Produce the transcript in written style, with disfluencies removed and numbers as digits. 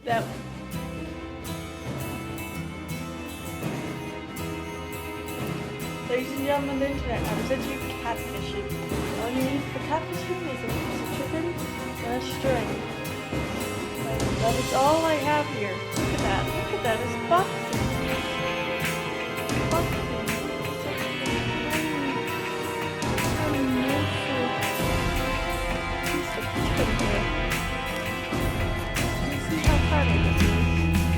That Ladies and gentlemen of the internet, I present you catfishing. All you need for catfishing is a piece of chicken and a string. That is all I have here. Look at that. Look at that. It's boxy.